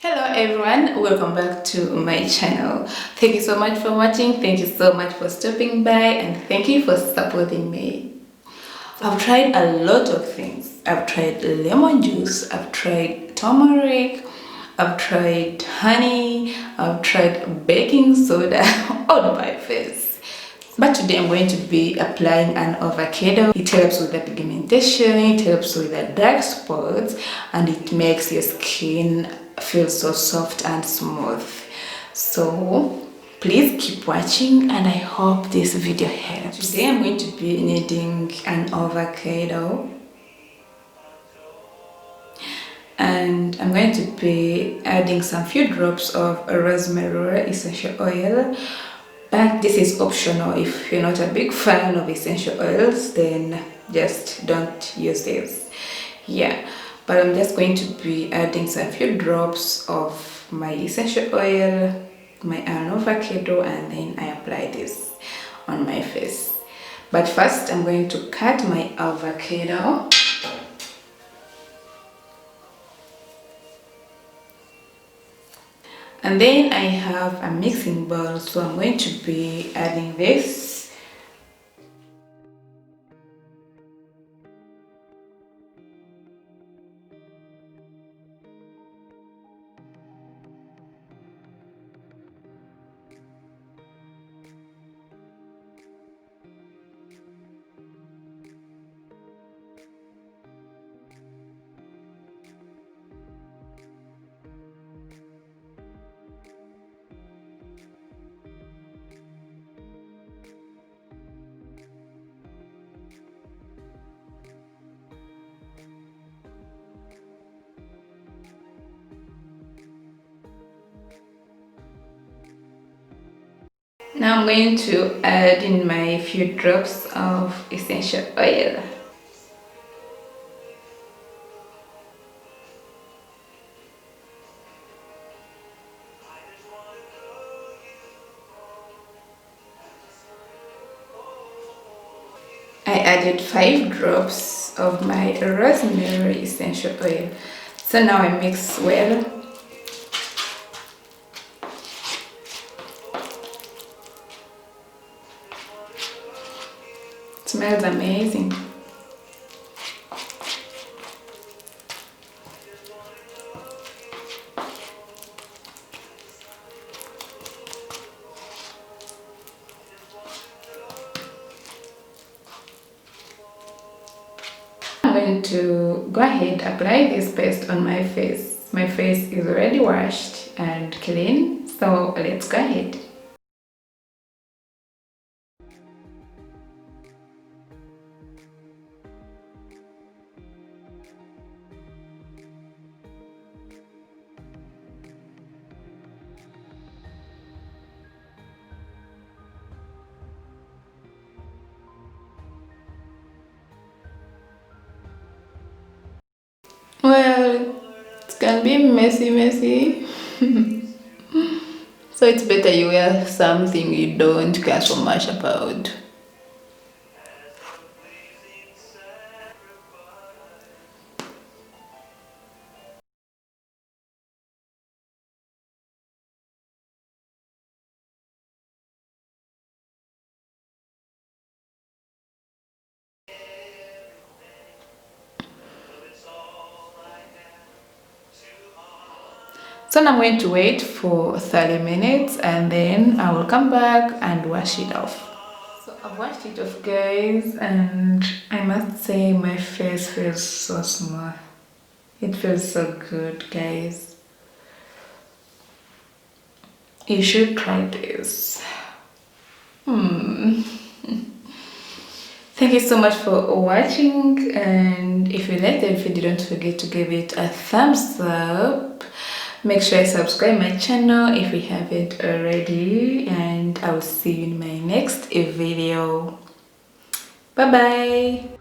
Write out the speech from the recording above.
Hello everyone, welcome back to my channel. Thank you so much for watching, thank you so much for stopping by, and thank you for supporting me. I've tried a lot of things. I've tried lemon juice, I've tried turmeric, I've tried honey, I've tried baking soda on my face. But today I'm going to be applying an avocado. It helps with the pigmentation, it helps with the dark spots, and it makes your skin feel so soft and smooth. So please keep watching and I hope this video helps. Today I'm going to be needing an avocado, and I'm going to be adding some few drops of rosemary essential oil, but this is optional. If you're not a big fan of essential oils, then just don't use this. Yeah, but I'm just going to be adding some few drops of my essential oil, my avocado, and then I apply this on my face. But first I'm going to cut my avocado. And then I have a mixing bowl, so I'm going to be adding this. Now I'm going to add in my few drops of essential oil. I added 5 drops of my rosemary essential oil. So now I mix well. It smells amazing. I'm going to go ahead and apply this paste on my face. My face is already washed and clean, so let's go ahead. Well, it can be messy. So it's better you wear something you don't care so much about. So now I'm going to wait for 30 minutes and then I will come back and wash it off. So I've washed it off, guys, and I must say my face feels so smooth. It feels so good, guys. You should try this. Thank you so much for watching, and if you liked the video, don't forget to give it a thumbs up. Make sure you subscribe my channel if you haven't already, and I will see you in my next video. Bye bye.